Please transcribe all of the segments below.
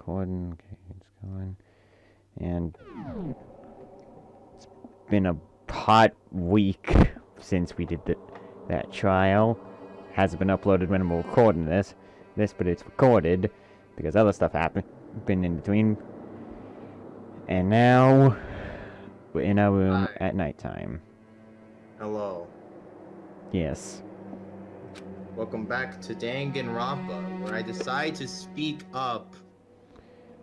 recording. Okay, it's going. And it's been a hot week since we did that trial. Hasn't been uploaded when I'm recording this, but it's recorded because other stuff been in between. And now we're in our room at nighttime. Hello. Yes. Welcome back to Danganronpa, where I decide to speak up.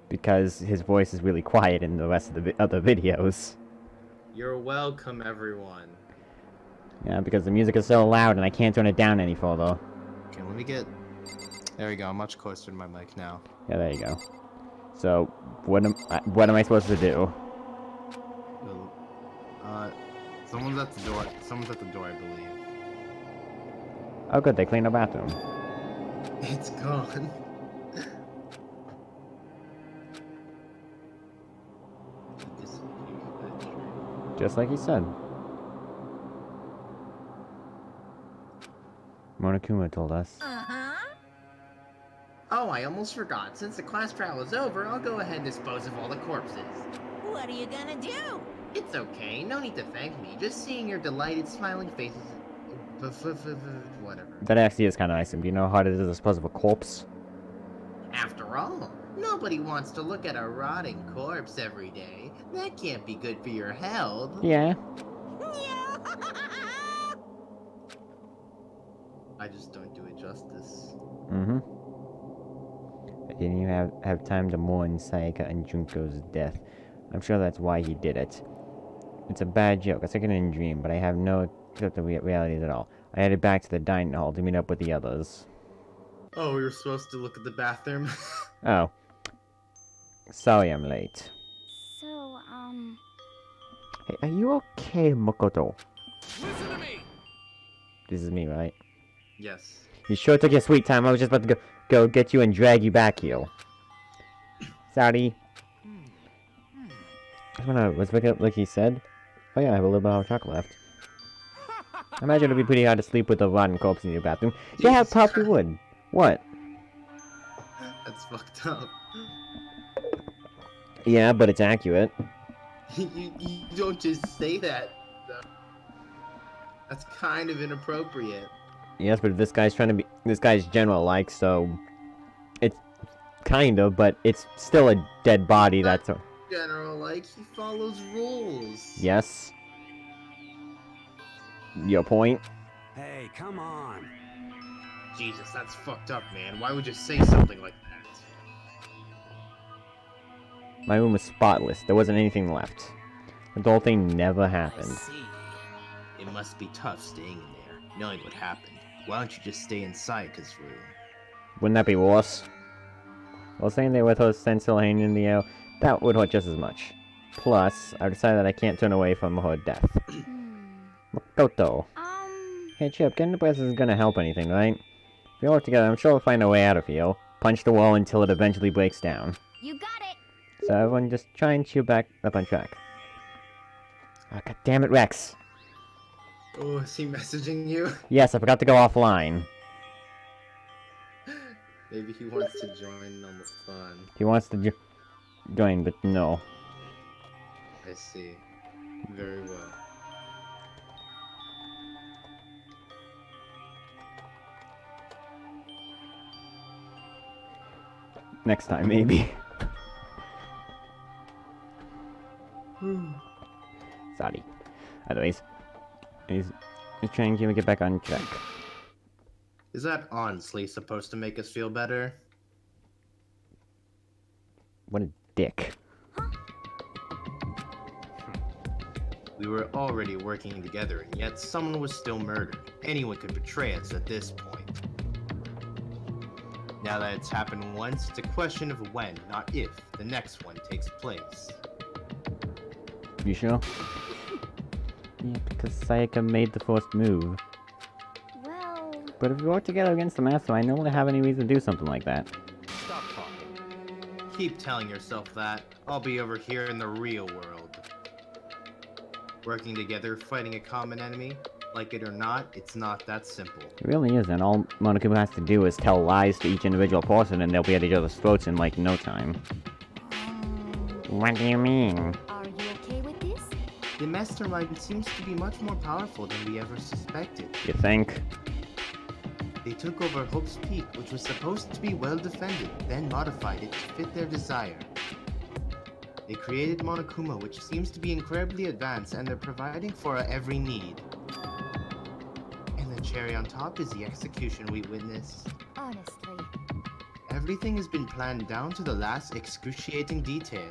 Because his voice is really quiet in the rest of the other videos. You're welcome, everyone. Yeah, because the music is so loud and I can't turn it down any further. Okay, let me get... There we go, I'm much closer to my mic now. Yeah, there you go. So, what am I supposed to do? Someone's at the door. Someone's at the door, I believe. Oh good, they cleaned the bathroom. It's gone. Just like he said. Monokuma told us. Oh, I almost forgot. Since the class trial is over, I'll go ahead and dispose of all the corpses. What are you gonna do? It's okay. No need to thank me. Just seeing your delighted, smiling faces... whatever. That actually is kind of nice. Do you know how hard it is to dispose of a corpse? After all, nobody wants to look at a rotting corpse every day. That can't be good for your health. Yeah. I just don't do it justice. Mm-hmm. I didn't even have time to mourn Sayaka and Junko's death. I'm sure that's why he did it. It's a bad joke. I took it in a dream, but I have no acceptable realities at all. I headed back to the dining hall to meet up with the others. Oh, we were supposed to look at the bathroom? Oh. Sorry I'm late. So, Hey, are you okay, Makoto? Listen to me! This is me, right? Yes. You sure took your sweet time. I was just about to go get you and drag you back here. Sorry. I don't know, let's wake up like he said. Oh yeah, I have a little bit of chocolate left. I imagine it'd be pretty hard to sleep with a rotten corpse in your bathroom. Yeah, Jesus probably Christ. would. What? That's fucked up. Yeah, but it's accurate. You don't just say that, though. That's kind of inappropriate. Yes, but this guy's general-like, so... It's kind of, but it's still a dead body, that's a... General, like, he follows rules. Yes. Your point? Hey, come on. Jesus, that's fucked up, man. Why would you say something like that? My room was spotless. There wasn't anything left. The whole thing never happened. See. It must be tough staying in there, knowing what happened. Why don't you just stay inside his room? Wouldn't that be worse? While staying there with her stencil hanging in the air, that would hurt just as much. Plus, I've decided that I can't turn away from her death. Makoto. Hey Chip, getting the braces isn't gonna help anything, right? If we work together, I'm sure we'll find a way out of here. Punch the wall until it eventually breaks down. You got it. So everyone just try and cheer back up on track. Oh, God damn it, Rex! Oh, is he messaging you? Yes, I forgot to go offline. Maybe he wants to join on the fun. He wants to join, but no. I see. Very well. Next time, maybe. Sorry. Anyways, he's trying to get back on track. Is that honestly supposed to make us feel better? What a dick. We were already working together, and yet someone was still murdered. Anyone could betray us at this point. Now that it's happened once, it's a question of when, not if, the next one takes place. You sure? Yeah, because Sayaka made the first move. Well, But if we work together against the Master, I no longer have any reason to do something like that. Stop talking. Keep telling yourself that. I'll be over here in the real world. Working together, fighting a common enemy? Like it or not, it's not that simple. It really isn't. All Monokuma has to do is tell lies to each individual person and they'll be at each other's throats in like no time. What do you mean? Are you okay with this? The mastermind seems to be much more powerful than we ever suspected. You think? They took over Hope's Peak, which was supposed to be well defended, then modified it to fit their desire. They created Monokuma, which seems to be incredibly advanced, and they're providing for our every need. And the cherry on top is the execution we witnessed. Honestly. Everything has been planned down to the last excruciating detail.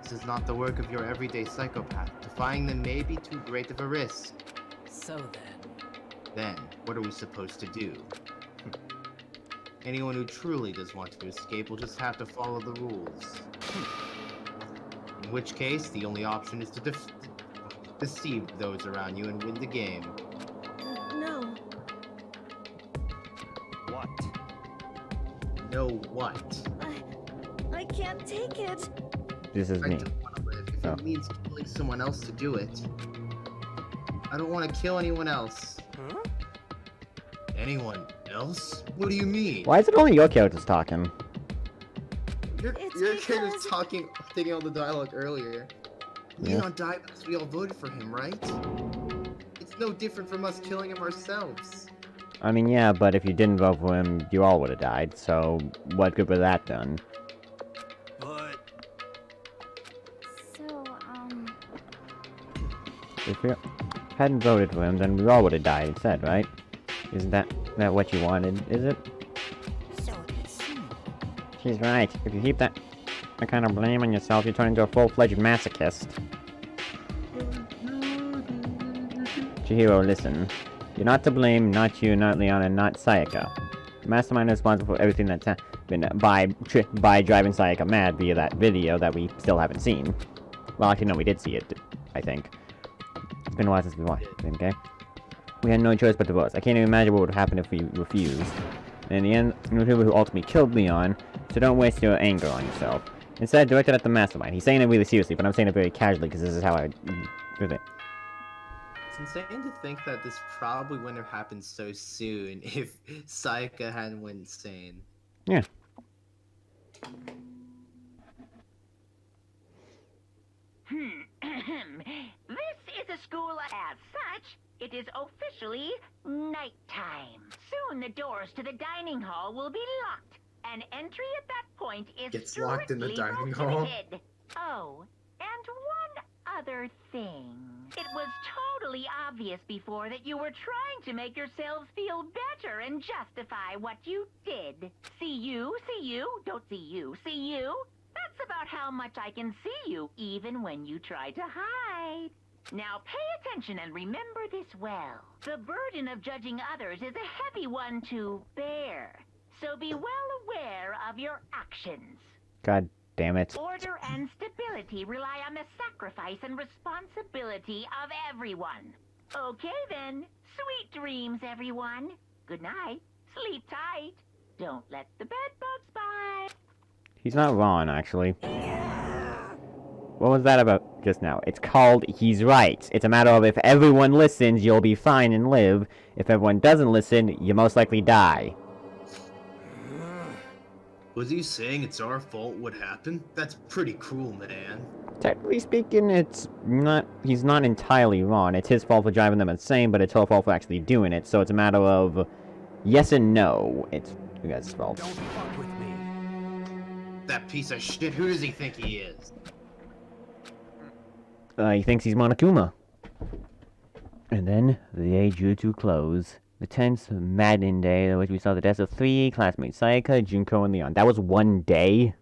This is not the work of your everyday psychopath. Defying them may be too great of a risk. So Then, what are we supposed to do? Anyone who truly does want to escape will just have to follow the rules. In which case, the only option is to deceive those around you and win the game. No. What? Know what? I can't take it. This is I me. just want to live. If Oh. it means killing someone else to do it, I don't want to kill anyone else. Huh? Anyone else? What do you mean? Why is it only your characters talking? Your It's character's because- talking, taking all the dialogue earlier. Yeah. Leon died because we all voted for him, right? It's no different from us killing him ourselves. I mean, yeah, but if you didn't vote for him, you all would have died, so what good was that done? But So, If we hadn't voted for him, then we all would have died instead, right? Isn't that what you wanted, is it? so it seems. She's right. If you heap that kind of blame on yourself, you turn into a full-fledged masochist. Chihiro, listen. You're not to blame, not you, not Leon, and not Sayaka. The mastermind is responsible for everything that's happened by driving Sayaka mad via that video that we still haven't seen. Well, actually, no, we did see it, I think. It's been a while since we watched it, okay? We had no choice but to vote. I can't even imagine what would happen if we refused. And in the end, the people who ultimately killed Leon, so don't waste your anger on yourself. Instead, direct it at the mastermind. He's saying it really seriously, but I'm saying it very casually because this is how I do it. It's insane to think that this probably wouldn't have happened so soon if Sayaka hadn't went insane. Yeah. This is a school as such. It is officially nighttime. Soon the doors to the dining hall will be locked, and entry at that point is Gets locked in the strictly dining hall? prohibited. Oh, and one other thing. It was totally obvious before that you were trying to make yourselves feel better and justify what you did. See you, don't see you, see you. That's about how much I can see you, even when you try to hide. Now pay attention and remember this well. The burden of judging others is a heavy one to bear. So be well aware of your actions. God damn it. Order and stability rely on the sacrifice and responsibility of everyone. Okay then. Sweet dreams, everyone. Good night. Sleep tight. Don't let the bed bugs bite. He's not wrong, actually. What was that about just now? It's called He's Right. It's a matter of if everyone listens, you'll be fine and live. If everyone doesn't listen, you most likely die. Was he saying it's our fault what happened? That's pretty cruel, man. Technically speaking, it's not. He's not entirely wrong. It's his fault for driving them insane, but it's her fault for actually doing it. So it's a matter of yes and no. It's you guys' fault. don't fuck with me. That piece of shit, who does he think he is? He thinks he's Monokuma. And then the day drew to close. The tense, maddening day in which we saw the deaths of 3 classmates, Sayaka, Junko, and Leon. That was one day?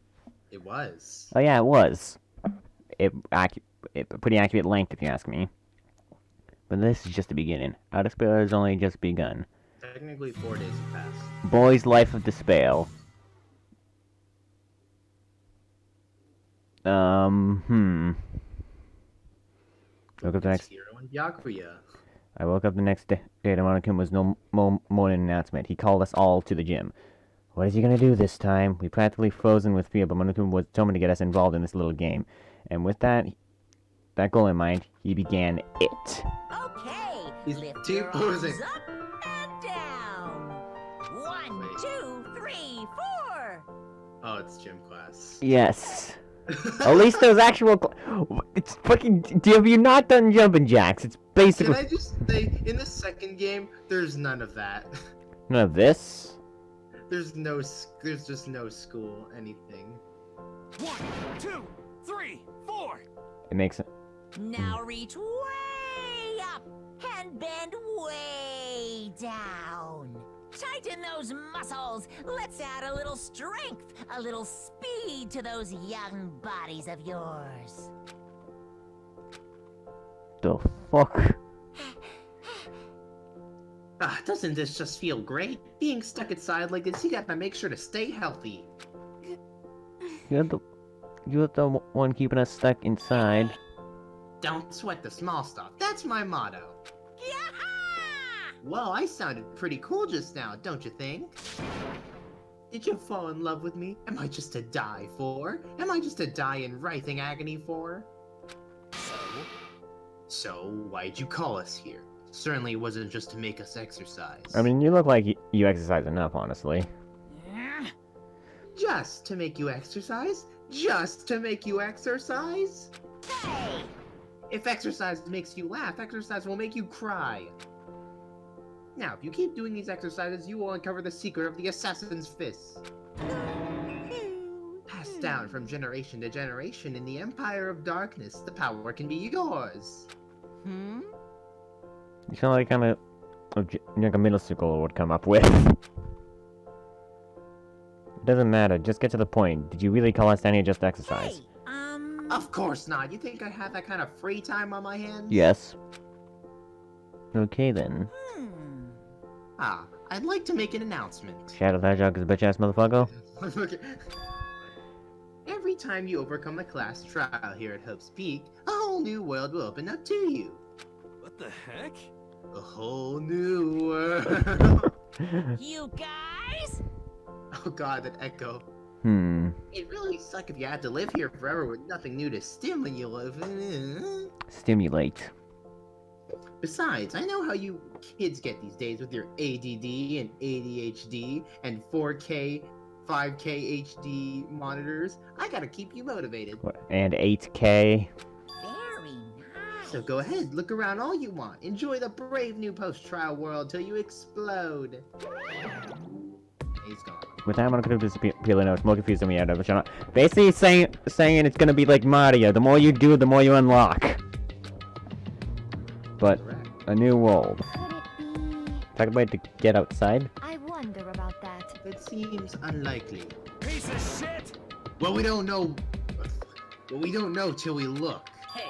It was. Oh yeah, it was. Pretty accurate length, if you ask me. But this is just the beginning. Our despair has only just begun. Technically 4 days have passed. Boy's life of despair. Woke up the next. Hero and Byakuya. I woke up the next day. Monokuma was no more than an announcement. He called us all to the gym. What is he gonna do this time? We practically frozen with fear, but Monokuma was determined to get us involved in this little game. And with that goal in mind, he began it. Okay, He's Lift team your posing. arms up and down. 1, Wait. 2, 3, 4. Oh, it's gym class. Yes. At least there's actual. It's fucking. Have you not done jumping jacks? It's Can basically I just say, in the second game, there's none of that. none of this. There's just no school, anything. 1, 2, 3, 4. It makes it. Now reach way up and bend way down. Tighten those muscles. Let's add a little strength, a little speed to those young bodies of yours. The fuck? Doesn't this just feel great? Being stuck inside like this, you gotta make sure to stay healthy. You're the one keeping us stuck inside. Don't sweat the small stuff. That's my motto. Well, I sounded pretty cool just now, don't you think? Did you fall in love with me? Am I just to die for? Am I just to die in writhing agony for? So, why'd you call us here? Certainly it wasn't just to make us exercise. I mean, you look like you exercise enough, honestly. Just to make you exercise? Just to make you exercise? Hey! If exercise makes you laugh, exercise will make you cry. Now, if you keep doing these exercises, you will uncover the secret of the assassin's fist. Passed down from generation to generation in the Empire of Darkness, the power can be yours. Hmm? You sound like like a middle schooler would come up with. It doesn't matter. Just get to the point. Did you really call us down here just to exercise? Hey, Of course not. You think I have that kind of free time on my hands? Yes. Okay then. I'd like to make an announcement. Shadow the Hedgehog is a bitch ass motherfucker. Okay. Every time you overcome a class trial here at Hope's Peak, a whole new world will open up to you. What the heck? A whole new world. you guys? Oh god, that echo. It It really suck if you had to live here forever with nothing new to stimulate you. Stimulate. Besides, I know how you kids get these days with your ADD and ADHD and 4K, 5K HD monitors. I gotta keep you motivated. And 8K. Very nice. So go ahead, look around all you want. Enjoy the brave new post-trial world till you explode. He's gone. With that, I'm gonna disappear now. It's more confused than we had ever shown up. Basically saying it's gonna be like Mario. The more you do, the more you unlock. But Correct. a new world. Could it be? Talk about to get outside. I wonder about that. That seems unlikely. Piece of shit! Well, we don't know. Well, we don't know till we look. Hey,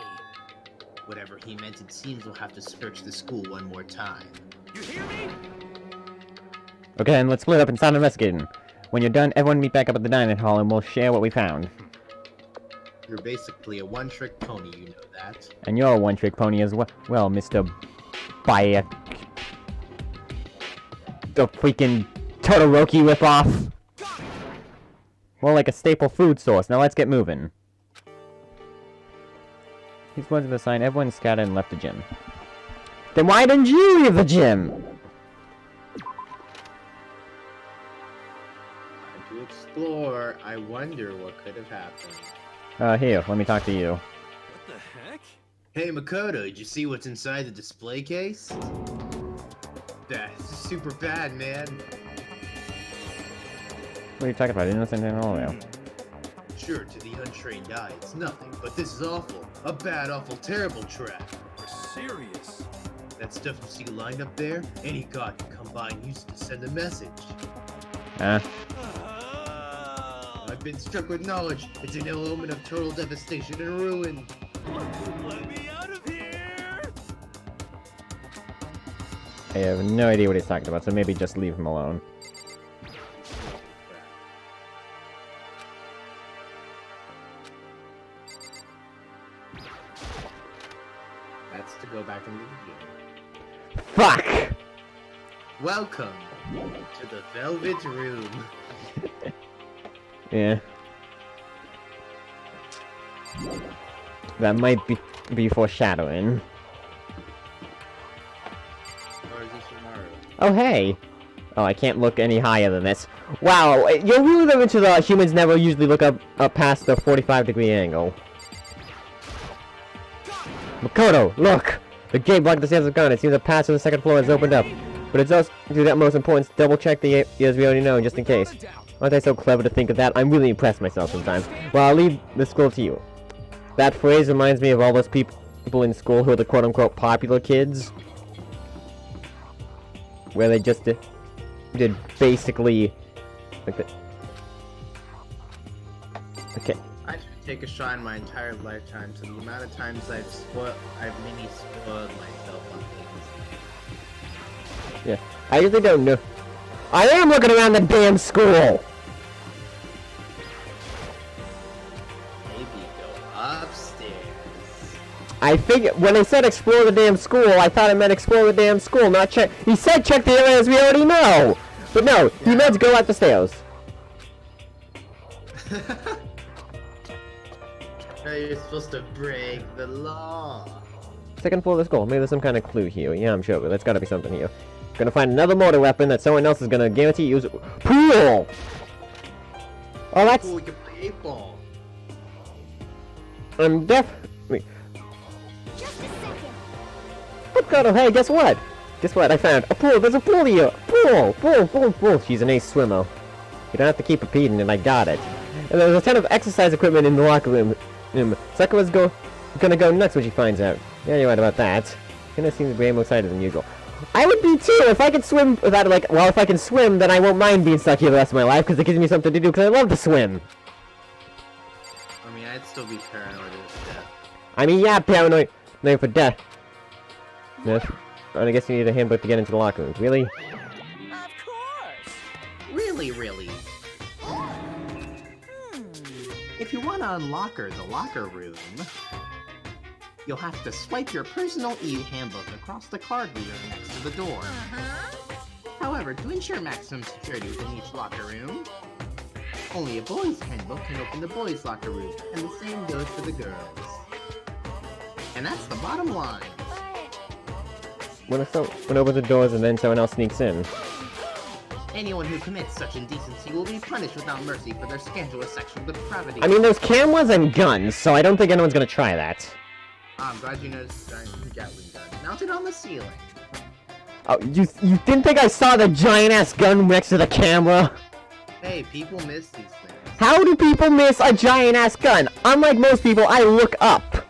Whatever he meant, it seems we'll have to search the school one more time. you hear me? Okay, and let's split up and start investigating. When you're done, everyone meet back up at the dining hall and we'll share what we found. You're basically a one-trick pony, you know that. And you're a one-trick pony as well, Mr. Bayek. The freaking Todoroki ripoff. More like a staple food source. Now let's get moving. He's going to the sign. Everyone scattered and left the gym. Then why didn't you leave the gym? Time to explore. I wonder what could have happened. Here, let me talk to you. What the heck? Hey, Makoto, did you see what's inside the display case? That's super bad, man. What are you talking about? I didn't listen to it all now. Sure, to the untrained eye, it's nothing, but this is awful. A bad, awful, terrible trap. You're serious? That stuff you see lined up there, any god can come by and use it to send a message. I've been struck with knowledge. It's an element of total devastation and ruin. Let me out of here! I have no idea what he's talking about, so maybe just leave him alone. That's to go back into the game. Fuck! Welcome to the Velvet Room. Yeah. That might be foreshadowing. Oh, hey. Oh, I can't look any higher than this. Wow, you're really living to the humans never usually look up past the 45-degree angle. Makoto, look! The gate blocking the stairs is gone. It seems a path to the second floor has opened up. But it's also to the utmost importance to double-check the areas we already know, just in case. Aren't I so clever to think of that? I'm really impressed myself sometimes. Well, I'll leave the school to you. That phrase reminds me of all those people in school who are the quote-unquote popular kids. Where they just did basically like the... Okay. I should take a shot in my entire lifetime to the amount of times I've mini spoiled myself on things. Yeah. I really don't know. I am looking around the damn school! Maybe go upstairs. I figured when they said explore the damn school, I thought it meant explore the damn school, not check. He said check the areas we already know! But no, he meant go up the stairs. No, you're supposed to break the law. Second floor of the school. Maybe there's some kind of clue here. Yeah, I'm sure, but there's gotta be something here. Gonna find another motor weapon that someone else is gonna guarantee use. Pool! Oh, that's... Cool, we can play 8-ball. I'm deaf. Wait. Oh, hey, guess what? Guess what? I found a pool. There's a pool here. Pool. She's an ace swimmer. You don't have to keep repeating it. I got it. And there's a ton of exercise equipment in the locker room. Sakura's gonna go nuts when she finds out. Yeah, you're right about that. Gonna seem way more excited than usual. I would be too if I could swim without if I can swim, then I won't mind being stuck here the rest of my life because it gives me something to do because I love to swim. I mean, I'd still be paranoid of death. I mean, yeah, paranoid for death. Yes. And I guess you need a handbook to get into the locker rooms. Really? Of course. Really? If you want to unlock the locker room, you'll have to swipe your personal e-handbook across the card reader next to the door. However, to ensure maximum security within each locker room, only a boys' handbook can open the boys' locker room, and the same goes for the girls. And that's the bottom line. When someone opens the doors and then someone else sneaks in. Anyone who commits such indecency will be punished without mercy for their scandalous sexual depravity. I mean, there's cameras and guns, so I don't think anyone's gonna try that. I'm glad you noticed the giant Gatling gun mounted on the ceiling. Oh, you didn't think I saw the giant-ass gun next to the camera? Hey, people miss these things. How do people miss a giant-ass gun? Unlike most people, I look up.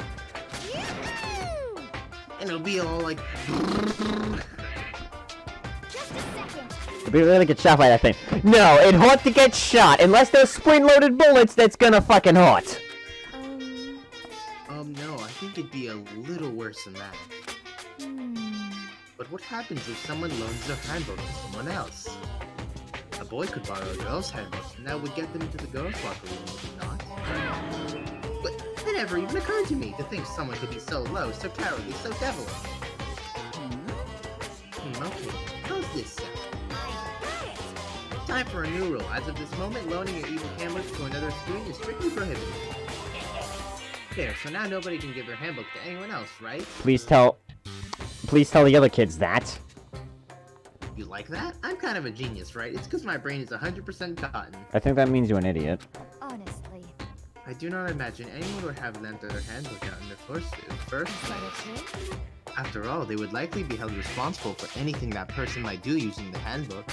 And it'll be all like... It'd be really get shot by that thing. No, it hurt to get shot. Unless they're spring-loaded bullets, that's gonna fucking hurt. No, I think it'd be a little worse than that. But what happens if someone loans their handbook to someone else? A boy could borrow a girl's handbook, and that would get them into the girls' locker room, would it not? But it never even occurred to me to think someone could be so low, so cowardly, so devilish. Okay, how's this sound? Time for a new rule. As of this moment, loaning your evil handbook to another student is strictly prohibited. There, so now nobody can give their handbook to anyone else, right? Please tell the other kids that. You like that? I'm kind of a genius, right? It's because my brain is 100% cotton. I think that means you're an idiot. Honestly. I do not imagine anyone would have lent their handbook out in the first place. After all, they would likely be held responsible for anything that person might do using the handbook.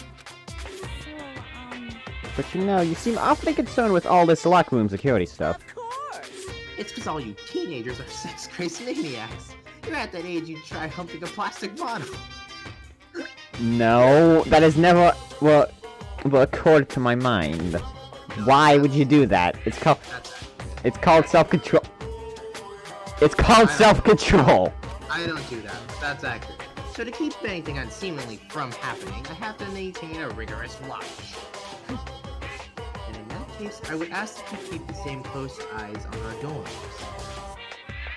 But you seem awfully concerned with all this locker room security stuff. Of course. It's because all you teenagers are sex-crazed maniacs. You're at that age you'd try humping a plastic bottle. No, that has never occurred to my mind. Why would you do that? It's called self-control. It's called self-control. I don't do that. That's accurate. So to keep anything unseemly from happening, I have to maintain a rigorous watch. And in that case, I would ask that you keep the same close eyes on our dorms.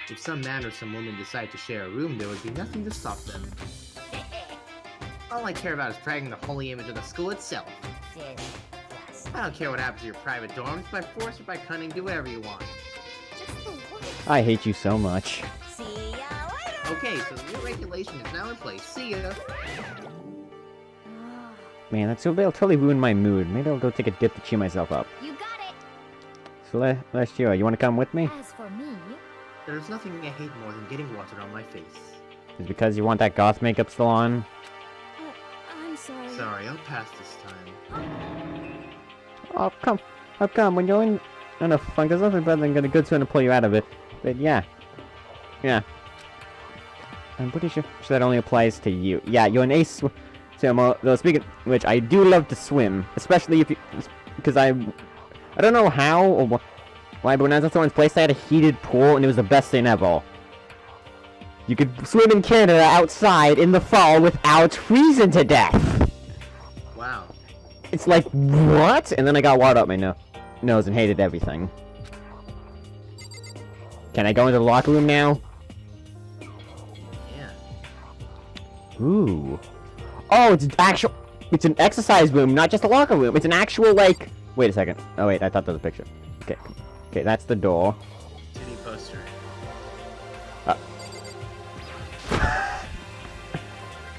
If some man or some woman decide to share a room, there would be nothing to stop them. All I care about is dragging the holy image of the school itself. I don't care what happens to your private dorms. By force or by cunning, do whatever you want. I hate you so much. See ya later. Okay, so the new regulation is now in place. See ya! Man, that'll totally ruin my mood. Maybe I'll go take a dip to cheer myself up. You got it. Celestia, you want to come with me? As for me, There's nothing I hate more than getting water on my face. Is it because you want that goth makeup still on? I'm sorry. Sorry, I'll pass this time. Oh, come. Oh, come. When you're in a funk, there's nothing better than getting a good swim to pull you out of it. But yeah. Yeah. I'm pretty sure that only applies to you. Yeah, you're an ace. So, though, speaking of which, I do love to swim. Especially if you... Because I don't know how or why, but when I was at someone's place, they had a heated pool, and it was the best thing ever. You could swim in Canada outside in the fall without freezing to death. Wow. It's like, what? And then I got water up my nose and hated everything. Can I go into the locker room now? Yeah. Ooh. Oh, it's an exercise room, not just a locker room. It's an actual, like... Wait a second. Oh, wait, I thought that was a picture. Okay. Okay, that's the door. Titty poster.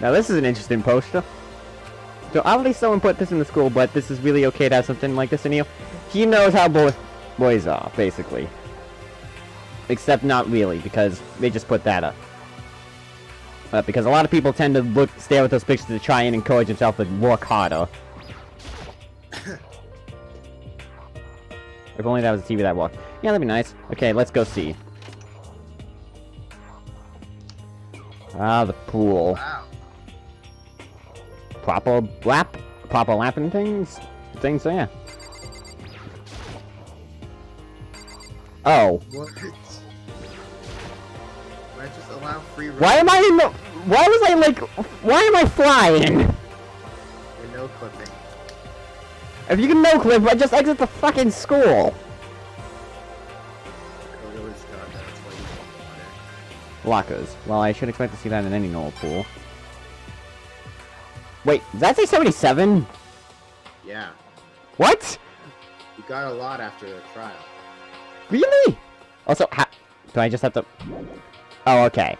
Now, this is an interesting poster. So, obviously someone put this in the school, but this is really okay to have something like this in here. He knows how boys are, basically. Except not really, because they just put that up. Because a lot of people tend to stare at those pictures to try and encourage themselves to work harder. If only that was a TV that walked. Yeah, that'd be nice. Okay, let's go see. Ah, the pool. Wow. Proper lapping things, so yeah. Oh. What? Why just allow free roam? Why am I in the... Why was I, like... Why am I flying? You're no clipping. If you can no-clip, I just exit the fucking school. Kodo is gone, that's why you want water. Lockers. Well, I should expect to see that in any normal pool. Wait, does that say 77? Yeah. What? You got a lot after the trial. Really? Also, do I just have to... Oh, okay.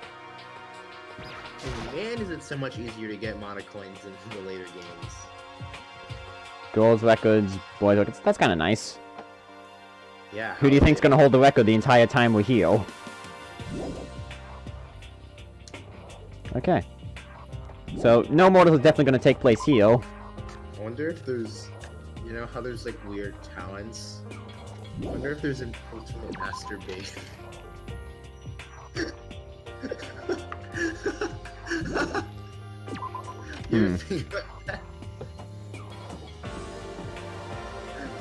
And man, is it so much easier to get mana coins in the later games. Girls records, boys records. That's kind of nice. Yeah. Who do you think's gonna hold the record the entire time we're here? Okay. So, no mortal is definitely gonna take place here. I wonder if there's, you know how there's like weird talents? I wonder if there's an ultimate masturbation. You ever think about that?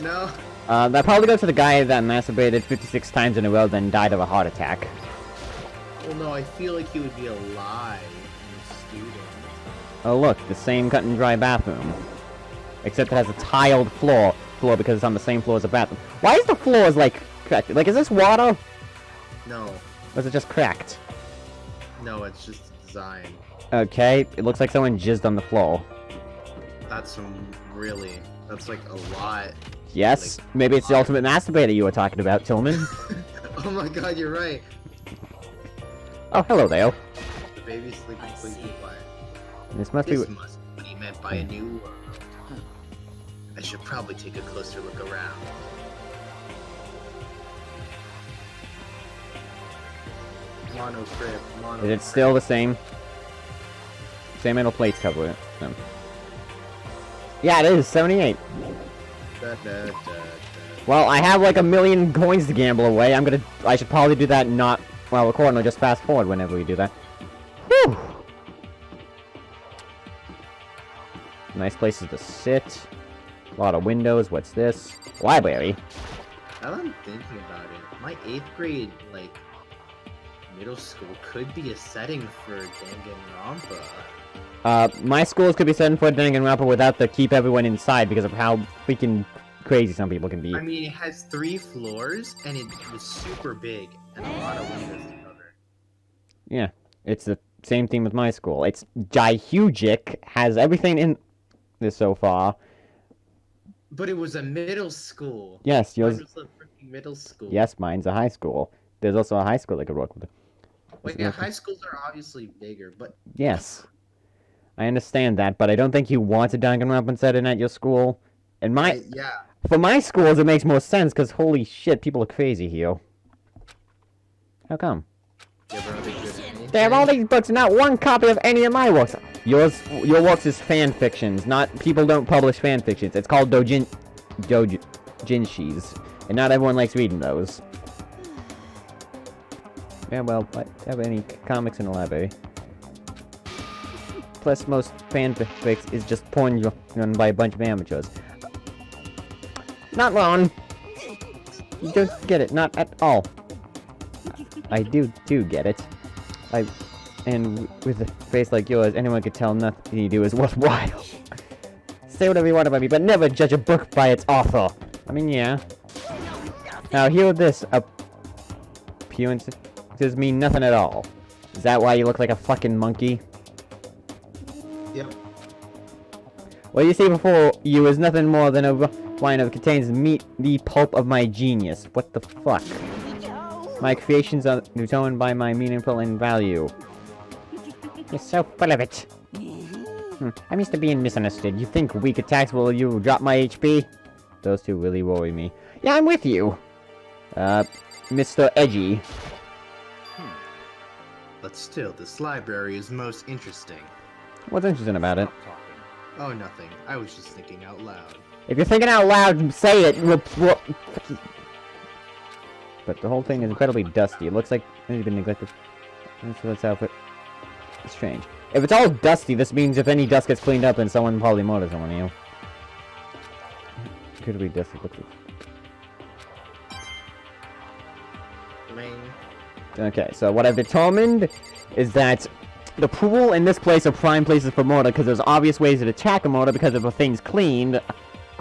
No. That probably goes to the guy that masturbated 56 times in a row, then died of a heart attack. Well, no, I feel like he would be alive and a student. Oh look, the same cut and dry bathroom. Except it has a tiled floor because it's on the same floor as a bathroom. Why is the floors, like, cracked? Like, is this water? No. Or is it just cracked? No, it's just design. Okay, it looks like someone jizzed on the floor. That's really... That's like a lot. Yes, Like, maybe it's the ultimate masturbator you were talking about, Tillman. Oh my god, you're right. Oh, hello there. The baby's sleeping I completely see. quiet. This must This be... must be what he meant by a new world. I should probably take a closer look around. Mono crib, mono. Is it still the same? Same metal plates cover it. No. Yeah, it is, 78. Da, da, da, da. Well, I have like a million coins to gamble away. I should probably do that not while recording, or just fast forward whenever we do that. Whew! Nice places to sit. A lot of windows. What's this? Library. Now that I'm thinking about it, my 8th grade, like, middle school could be a setting for Danganronpa. My schools could be set for Danganronpa without the keep everyone inside because of how freaking crazy some people can be. I mean, it has 3 floors, and it was super big, and a lot of windows to cover. Yeah, it's the same thing with my school. It's gihugic, has everything in this so far. But it was a middle school. Yes, Mine yours. was a freaking middle school. Yes, mine's a high school. There's also a high school that could work with it. Well, yeah, high schools are obviously bigger, but Yes. I understand that, but I don't think you want a Danganronpa setting at your school. And Yeah. for my schools, it makes more sense, because holy shit, people are crazy here. How come? You ever other good at They have all anything? these books, and not one copy of any of my works. Your works is fan fictions, not people don't publish fan fictions. It's called doujinshis, and not everyone likes reading those. Yeah, well, I have any comics in the library. Plus, most fanfics is just porn run by a bunch of amateurs. Not wrong. You don't get it, not at all. I do get it. And with a face like yours, anyone could tell nothing you do is worthwhile. Say whatever you want about me, but never judge a book by its author. I mean, yeah. Now, hear this. Appearances mean nothing at all. Is that why you look like a fucking monkey? Yep. What you see before you is nothing more than a wine that contains the pulp of my genius. What the fuck? My creations are determined by my meaningful and value. You're so full of it. I'm used to being misunderstood. You think weak attacks will you drop my HP? Those two really worry me. Yeah, I'm with you. Mr. Edgy. But still, this library is most interesting. What's interesting about it? Oh, nothing. I was just thinking out loud. If you're thinking out loud, say it. But the whole thing is incredibly dusty. It looks like it's been neglected. That's outfit. It's strange. If it's all dusty, this means if any dust gets cleaned up, then someone probably murders someone, you know. Could be dusty. Okay, so what I've determined is that the pool and this place are prime places for murder because there's obvious ways to attack a murder because if a thing's cleaned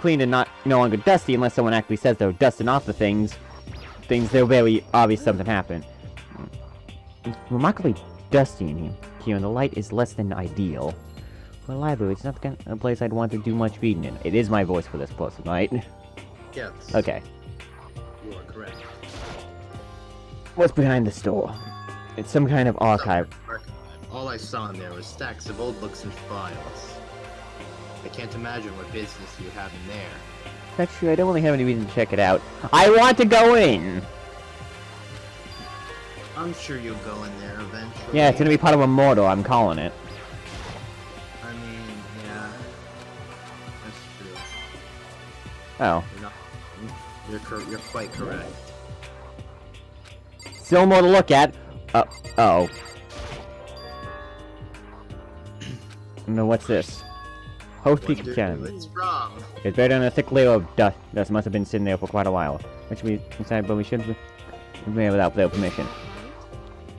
and not no longer dusty, unless someone actually says they're dusting off the things, they're very obvious something happened. It's remarkably dusty in here, and the light is less than ideal. For a library, it's not a place I'd want to do much reading in. It is my voice for this person, right? Yes. Okay. You are correct. What's behind this door? It's some kind of archive. All I saw in there was stacks of old books and files. I can't imagine what business you have in there. That's true, I don't really have any reason to check it out. I want to go in! I'm sure you'll go in there eventually. Yeah, it's gonna be part of a murder, I'm calling it. I mean, yeah. That's true. Oh. You're quite correct. Still more to look at. Oh. No, what's this? Host Peak Academy. It's wrong. It's buried on a thick layer of dust. Dust must have been sitting there for quite a while. Which we inside, but we shouldn't be without their permission.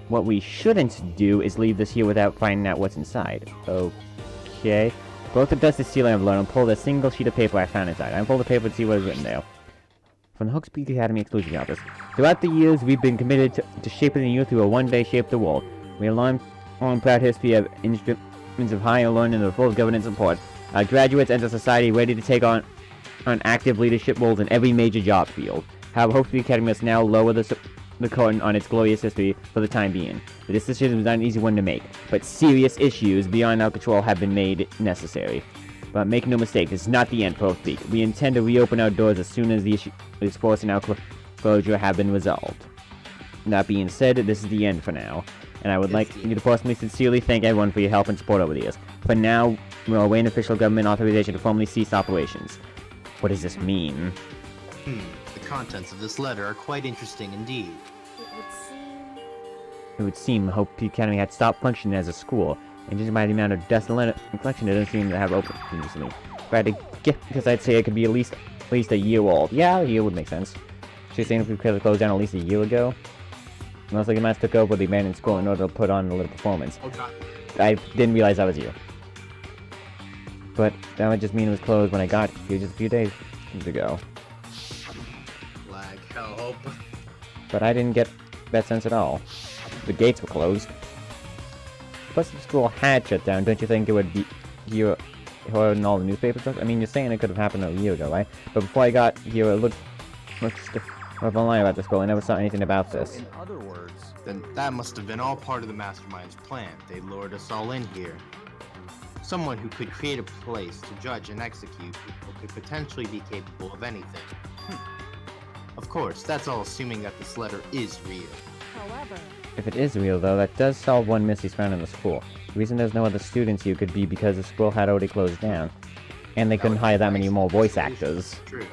What we shouldn't do is leave this here without finding out what's inside. Okay. Broke the dusty ceiling of learn and pulled a single sheet of paper I found inside. I unfold the paper to see what is written there. From the Hook's Peak Academy Exclusion Office. Throughout the years, we've been committed to shaping the youth who will one day shape the world. We have long proud history of instruments of higher learning and the full governance support. Our graduates enter society ready to take on active leadership roles in every major job field. However, Hook's Peak Academy must now lower the curtain on its glorious history for the time being. This decision was not an easy one to make, but serious issues beyond our control have been made necessary. But make no mistake, this is not the end for Hook's Peak. We intend to reopen our doors as soon as the issue is forcing our closure have been resolved. That being said, this is the end for now, and I would like you to personally sincerely thank everyone for your help and support over the years. For now, we are awaiting official government authorization to formally cease operations. What does this mean? The contents of this letter are quite interesting indeed. It would seem Hope Peak Academy had stopped functioning as a school, and judging by the amount of dust and collection, it doesn't seem to have opened recently. If I had to guess, because I'd say it could be at least a year old. Yeah, a year would make sense. She's saying if we could have closed down at least a year ago. Most likely Master took over the abandoned school in order to put on a little performance. Oh god. I didn't realize that was you. But that would just mean it was closed when I got here just a few days ago. Lag, help. But I didn't get that sense at all. The gates were closed. Plus the school had shut down, don't you think it would be here in all the newspapers? I mean, you're saying it could have happened a year ago, right? But before I got here, it looked online about the school. I never saw anything about this. In other words, Then that must have been all part of the mastermind's plan. They lured us all in here. someone who could create a place to judge and execute people could potentially be capable of anything. Of course, that's all assuming that this letter is real. However, If it is real, though, that does solve one Misty's found in the school. The reason there's no other students here could be because the school had already closed down. And they couldn't hire that many more voice actors. True.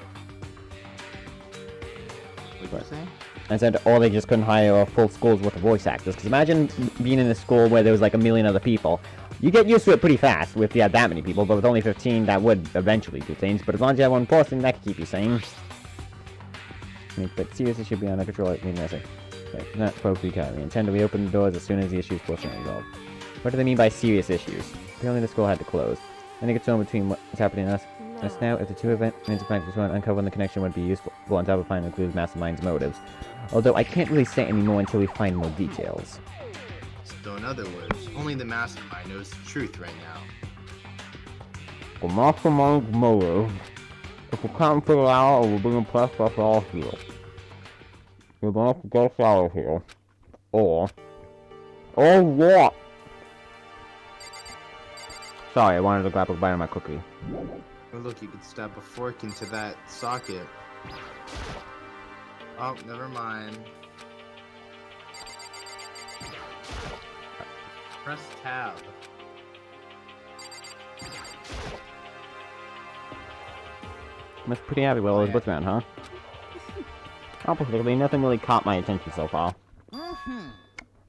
What'd you say? I said, or they just couldn't hire a full school's worth of voice actors. Because imagine being in a school where there was like a million other people. You get used to it pretty fast if you had that many people, but with only 15, that would eventually do things. But as long as you have one person, that could keep you sane. But seriously, should be under control. Not supposed to be kind. We intend to reopen the doors as soon as the issues fortunately resolved. What do they mean by serious issues? Apparently the school had to close. Any concern between what's happening to us now, if the two events of practice run, uncovering the connection would be useful on top of finding the clues mastermind's motives. Although I can't really say any more until we find more details. So in other words, only the mastermind knows the truth right now. The mastermind's motive. If we can't figure it out, we'll be impressed with all here. We're gonna have to get us out of here. Or what? Sorry, I wanted to grab a bite of my cookie. Oh look, you could stab a fork into that socket. Oh, never mind. Press tab. Must be pretty happy with all those books around, huh? Oppositely, nothing really caught my attention so far.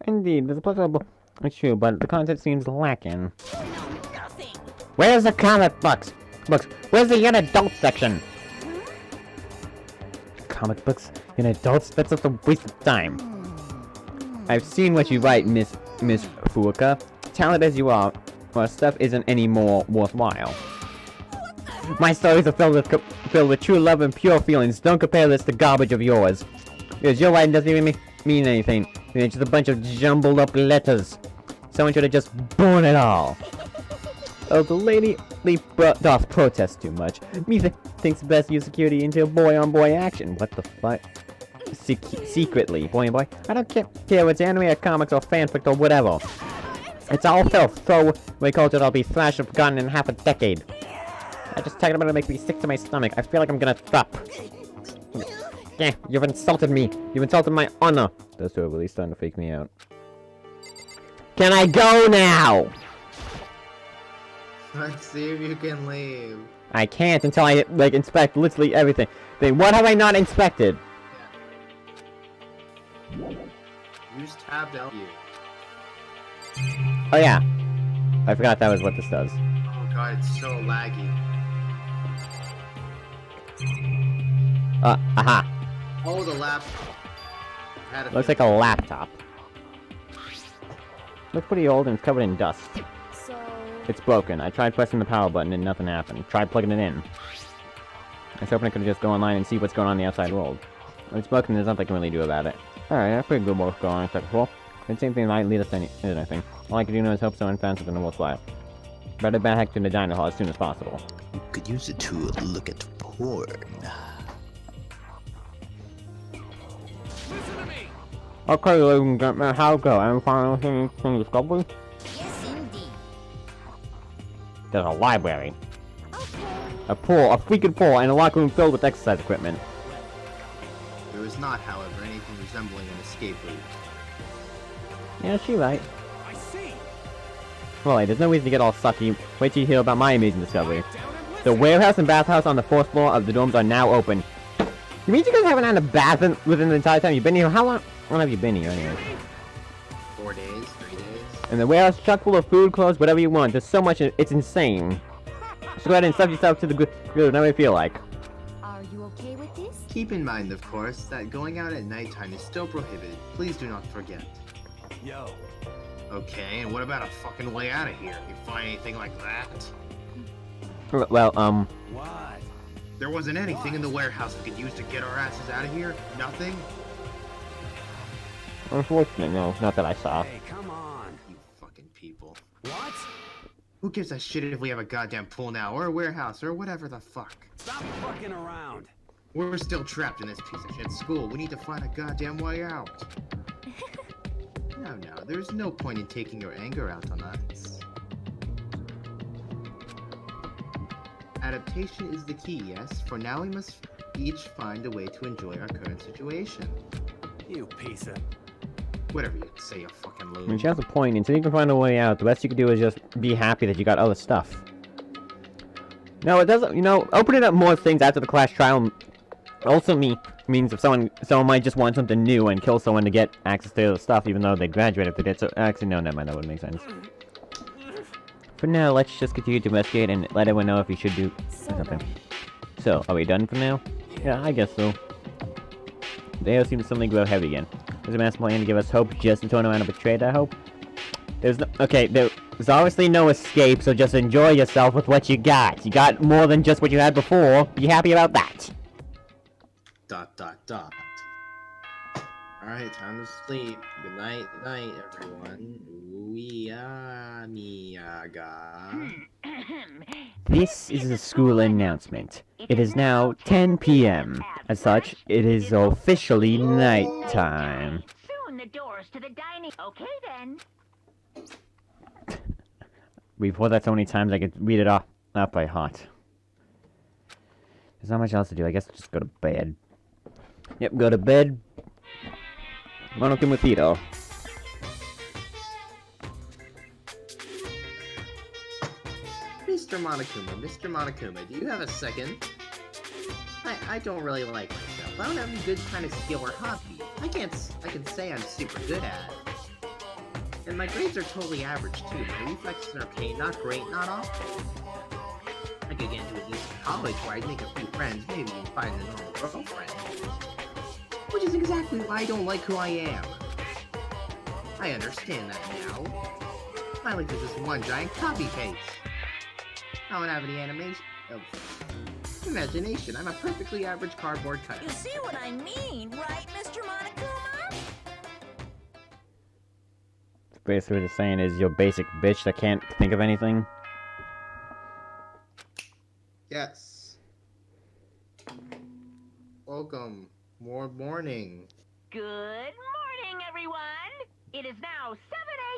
Indeed, there's a plethora of books. It's true, but the content seems lacking. Nothing. Where's the comic books? Where's the young adult section? Comic books? Young adults? That's just a waste of time. I've seen what you write, Miss Furuka. Talented as you are, our stuff isn't any more worthwhile. My stories are filled with true love and pure feelings. Don't compare this to garbage of yours. Because your writing doesn't even mean anything. It's just a bunch of jumbled up letters. Someone should have just burned it all. Oh, the lady doth protest too much. Me thinks best use security into boy-on-boy action. What the fuck? Secretly, boy and boy. I don't care if it's anime or comics or fanfic or whatever. It's all filth. Throw away culture that'll be thrashed and forgotten in half a decade. I just talking about it makes me sick to my stomach. I feel like I'm gonna stop. Yeah, you've insulted me. You've insulted my honor. Those two are really starting to freak me out. Can I go now? Let's see if you can leave. I can't until I, like, inspect literally everything. Then what have I not inspected? Use tab to help you. Oh yeah. I forgot that was what this does. Oh god, it's so laggy. Aha. Oh, the laptop. Looks like a laptop. Looks pretty old and it's covered in dust. so It's broken. I tried pressing the power button and nothing happened. Tried plugging it in. I was hoping I could just go online and see what's going on in the outside world. When it's broken, there's nothing I can really do about it. Alright, that's pretty good work going on except for. The same thing might lead us to anything. All I can do now is hope someone finds something worthwhile. Better back to the diner hall as soon as possible. You could use it to look at porn. Listen to me! Okay, ladies and gentlemen, how's it go? Any final things from Discovery? Yes, indeed. There's a library, okay. a pool, a freaking pool, and a locker room filled with exercise equipment. There is not, however, anything resembling an escape route. Yeah, she right. I see! Well, hey, there's no reason to get all sucky. Wait till you hear about my amazing discovery. Down and The listen. warehouse and bathhouse on the 4th floor of the dorms are now open. You mean you guys haven't had a bath within the entire time you've been here? How long have you been here, anyway? 4 days, 3 days. And the warehouse is chock full of food, clothes, whatever you want. There's so much, it's insane. Just go ahead and stuff yourself to the good, whatever you feel like. Are you okay with this? Keep in mind, of course, that going out at nighttime is still prohibited. Please do not forget. Yo, Okay, and what about a fucking way out of here? You find anything like that? Well, what? There wasn't anything in the warehouse we could use to get our asses out of here? Nothing? unfortunately, no, not that I saw. Hey, come on. You fucking people. What? Who gives a shit if we have a goddamn pool now, or a warehouse, or whatever the fuck? Stop fucking around. We're still trapped in this piece of shit school. We need to find a goddamn way out. No, there's no point in taking your anger out on us. Adaptation is the key, yes? For now, we must each find a way to enjoy our current situation. You piece of... Whatever you say, you fucking I mean, loon. she has a point. Until you can find a way out, the best you can do is just be happy that you got other stuff. No, it doesn't. You know, opening up more things after the class trial also means if someone might just want something new and kill someone to get access to the stuff, even though they graduated if they did. So actually, no, never mind. That wouldn't make sense. For now, let's just continue to investigate and let everyone know if we should do something. So, are we done for now? Yeah, I guess so. The AO seems to suddenly grow heavy again. There's a master plan to give us hope just to turn around and betray that hope. There's obviously no escape, so just enjoy yourself with what you got. You got more than just what you had before. Be happy about that. ... Alright, time to sleep. Good night, everyone. Miyaga. This is a school announcement. It is now 10 p.m. As such, it is officially nighttime. Soon the doors to the dining... Okay, then. Before that so many times I could read it off by heart. There's not much else to do. I guess I'll just go to bed. Yep, go to bed. Monokimotito. Mr. Monokuma, do you have a second? I don't really like myself. I don't have any good kind of skill or hobby. I can say I'm super good at it. And my grades are totally average too. My reflexes are okay, not great, not awful. I could get into a decent college where I'd make a few friends, maybe even find a normal girlfriend. Which is exactly why I don't like who I am. I understand that now. My life is just one giant copy paste. I don't have any imagination. I'm a perfectly average cardboard cutout. You see what I mean, right, Mr. Monokuma? Basically what it's saying is you're a basic bitch that can't think of anything. Yes. Welcome. More morning. Good morning, everyone. It is now 7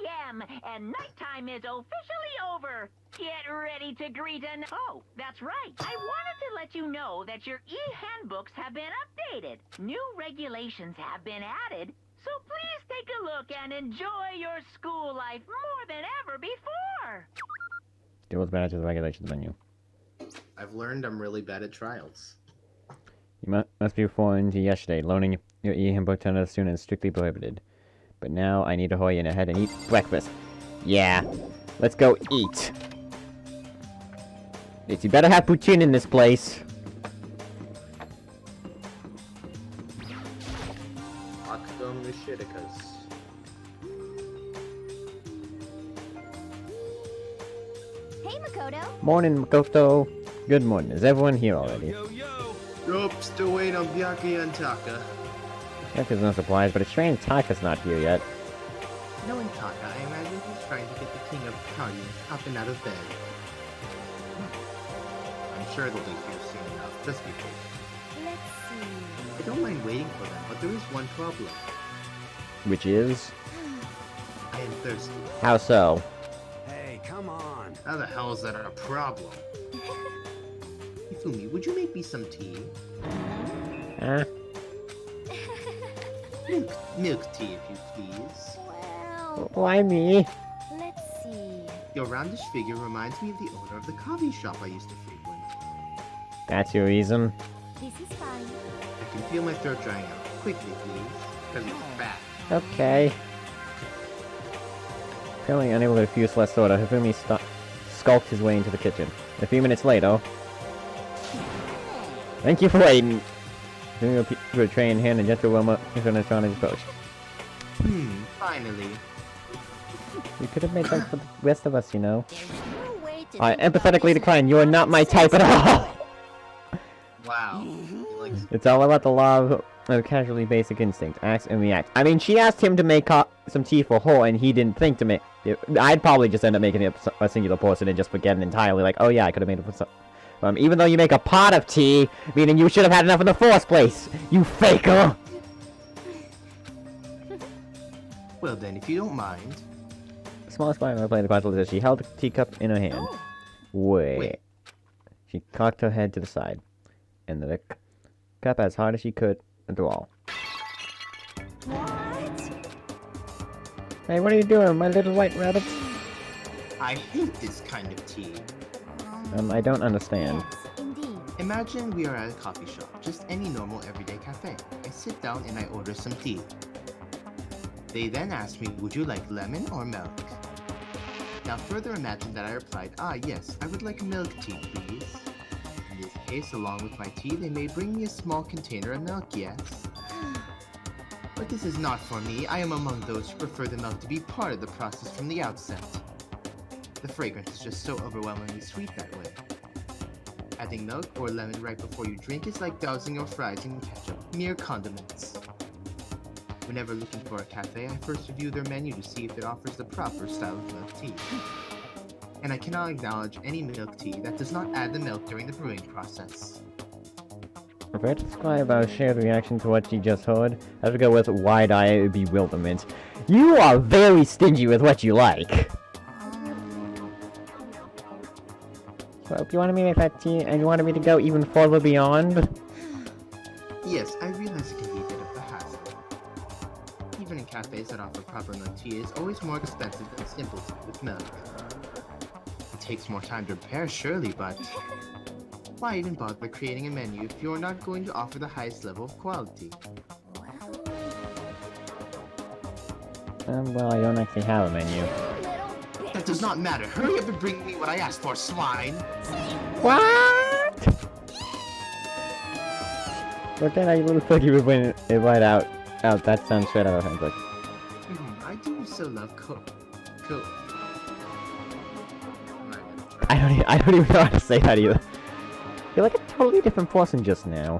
a.m. and nighttime is officially over. Get ready to greet an... Oh, that's right. I wanted to let you know that your e-handbooks have been updated. New regulations have been added, so please take a look and enjoy your school life more than ever before. Deal with bad to the regulations menu. I've learned I'm really bad at trials. You must be referring to yesterday. Loaning your e-handbook to another student is strictly prohibited. But now I need to hurry in ahead and eat breakfast. Yeah, let's go eat. You better have poutine in this place. Akdom Nishitikas. Hey, Makoto. Morning, Makoto. Good morning. Is everyone here already? Yo, yo! Yup, still waiting on Byaki and Taka. Taka's no surprise, but it's strange Taka's not here yet. Knowing Taka, I imagine he's trying to get the king of Kanye up and out of bed. I'm sure they'll be here soon enough. Just be patient. Let's see. I don't mind waiting for them, but there is one problem. Which is? I am thirsty. How so? Hey, come on. How the hell is that a problem? Ifumi, would you make me some tea? Huh? Milk tea, if you please. Well, Why me? let's see. Your roundish figure reminds me of the owner of the coffee shop I used to frequent. That's your reason? This is fine. I can feel my throat drying out. Quickly, please. Because it's fat. Okay. Apparently unable to refuse less soda, Hifumi skulked his way into the kitchen. A few minutes later... Thank you for waiting! Hifumi put a tray in hand and gentle aroma in his approach. Finally. You could have made time for the rest of us, you know. There's no way to I do about empathetically this decline. You are not my type at all! Wow. He likes It's all about the law of casually basic instinct. Act and react. I mean, she asked him to make some tea for her, and he didn't think to make it. I'd probably just end up making it a singular person and just forget it entirely. Like, oh yeah, I could have made it for some... even though you make a pot of tea, meaning you should have had enough in the first place, you faker! Well then, if you don't mind. The smallest part of my playing the console is that she held the teacup in her hand. Oh, Wait. Wait. She cocked her head to the side, and the cup as hard as she could at the wall. What? Hey, what are you doing, my little white rabbit? I hate this kind of tea. I don't understand. Yes, indeed. Imagine we are at a coffee shop, just any normal everyday cafe. I sit down and I order some tea. They then ask me, would you like lemon or milk? Now further imagine that I replied, yes, I would like milk tea, please. In this case, along with my tea, they may bring me a small container of milk, yes? But this is not for me. I am among those who prefer the milk to be part of the process from the outset. The fragrance is just so overwhelmingly sweet that way. Adding milk or lemon right before you drink is like dousing your fries in ketchup, mere condiments. Whenever looking for a cafe, I first review their menu to see if it offers the proper style of milk tea. And I cannot acknowledge any milk tea that does not add the milk during the brewing process. Prepare to describe our shared reaction to what you just heard. I have to go with wide-eyed bewilderment. You are very stingy with what you like. So if you wanted me to make that tea, and you wanted me to go even further beyond? Yes, I realize it can be a bit of a hassle. Even in cafes that offer proper milk tea, it is always more expensive than simple tea with milk. It takes more time to prepare, surely, but why even bother creating a menu if you're not going to offer the highest level of quality? Well, I don't actually have a menu. That does not matter. Hurry up and bring me what I asked for, swine! What? But then I little thought you would win it right out. That sounds straight out of handbook. I do so love coke. I don't even know how to say that either. You're like a totally different person just now.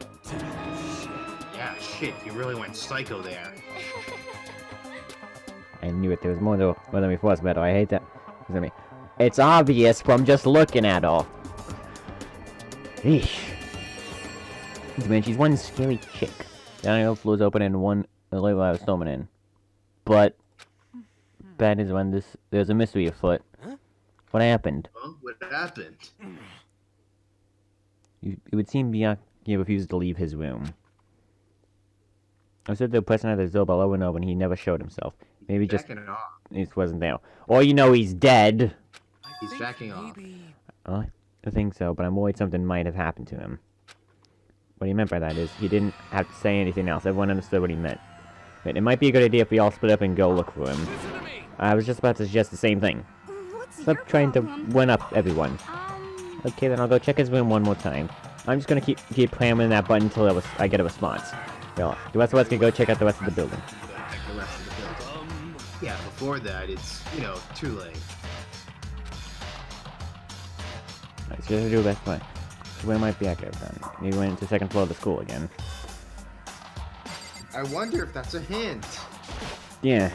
Yeah, shit, you really went psycho there. I knew it. There was more than we forced better. I hate that. It's obvious from just looking at her. Eesh. Man, she's one scary chick. Down the floor's open and one the level I was storming in. But that is when there's a mystery afoot. What happened? Huh? What happened? It would seem Bianchi refused to leave his room. I said the person at the door over and over and he never showed himself. Maybe just Jacking off. he wasn't there. Or he's dead. He's jacking off. I think so, but I'm worried something might have happened to him. What he meant by that is he didn't have to say anything else. Everyone understood what he meant. But it might be a good idea if we all split up and go look for him. I was just about to suggest the same thing. Stop trying to one-up everyone. Okay, then I'll go check his room one more time. I'm just gonna keep hammering that button until I get a response. Well, the rest of us can go check out the rest of the building. Check the rest of the building. Yeah, before that, it's, too late. Alright, so let's do best way. Where might be accurate then? Maybe went to the second floor of the school again. I wonder if that's a hint. Yeah.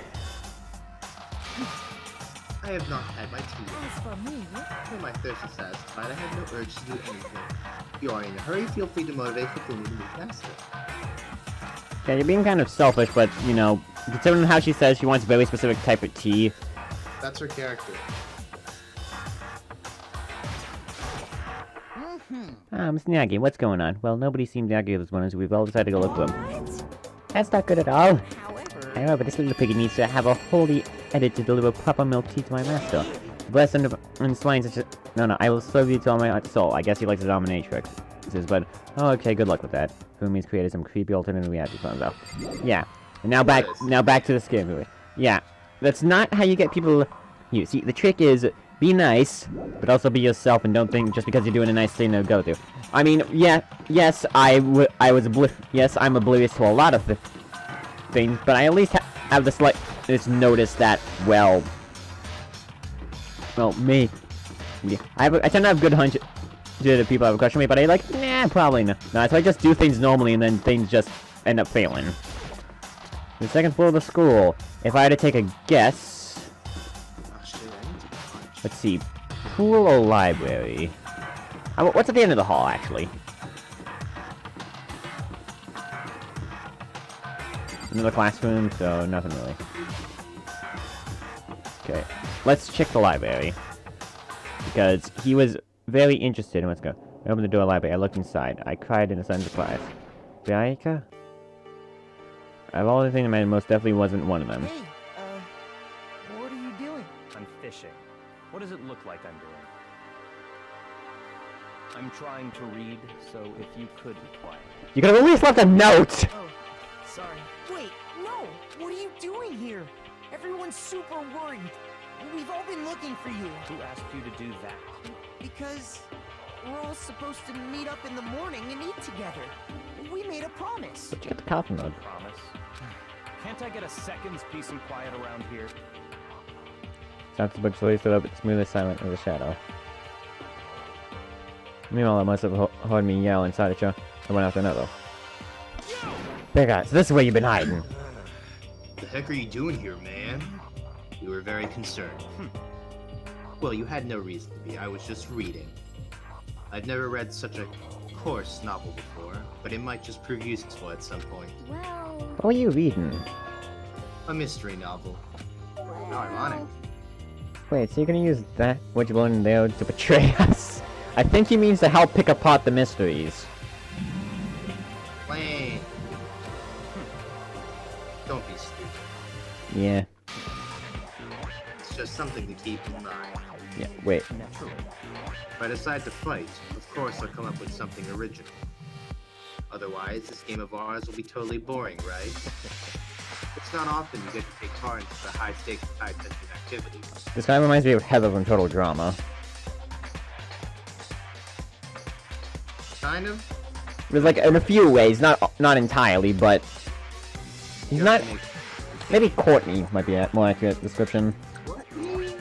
I have not had my tea yet. As for me, When my thirst is satisfied, I have no urge to do anything. If you are in a hurry, feel free to motivate Fukumi to move faster. Yeah, you're being kind of selfish, but, considering how she says she wants a very specific type of tea. That's her character. Miss Miyagi, what's going on? Well, nobody seemed to argue this one, so we've all decided to go look for him. What? That's not good at all. However, However, this little piggy needs to have a holy edit to deliver proper milk tea to my master. Blessed and swine such a... No, I will serve you to all my soul. I guess he likes the dominatrix. He says, but... Oh, okay, good luck with that. Fumi's created some creepy alternate reality clones out. Yeah. And now back to the scary movie. Yeah. That's not how you get people... You see, the trick is... Be nice, but also be yourself and don't think just because you're doing a nice thing to go through. I mean, yes, I'm oblivious to a lot of things, but I at least have the slightest notice that, well, me. Yeah, I tend to have good hunch to the people have a question me, but I probably not. No, so I just do things normally and then things just end up failing. The second floor of the school. If I had to take a guess... Let's see, pool or library? What's at the end of the hall, actually? Another classroom, so nothing really. Okay, let's check the library. Because he was very interested in... Let's go. I opened the door lightly. I looked inside. I cried in a sudden surprise. Biaika? Of all the things I made, most definitely wasn't one of them. Hey, what are you doing? I'm fishing. What does it look like I'm doing? I'm trying to read, so if you could be quiet. You could have at least left a note! Oh, sorry. Wait, no! What are you doing here? Everyone's super worried. We've all been looking for you. Who asked you to do that? Because we're all supposed to meet up in the morning and eat together. We made a promise. But you got the coffee mode. Promise. Can't I get a second's peace and quiet around here? Sounds the book slowly stood up, smooth as silent as a shadow. Meanwhile, I must have heard me yell inside a show. I went after another. Big guy, so this is where you've been hiding. The heck are you doing here, man? You were very concerned. Well, you had no reason to be. I was just reading. I've never read such a coarse novel before, but it might just prove useful at some point. Well, What were you reading? A mystery novel. How ironic. Wait, so you're gonna use that, what you learned there, to betray us? I think he means to help pick apart the mysteries. Lame. Don't be stupid. Yeah. It's just something to keep in mind. Yeah, wait. Naturally. If I decide to fight, of course I'll come up with something original. Otherwise, this game of ours will be totally boring, right? It's not often you get to take part in such a high-stakes, high-tension activity. This kind of reminds me of Heather from Total Drama. Kind of? There's like, in a few ways, not entirely, but... He's You not... have to make- Maybe Courtney might be a more accurate description. Courtney?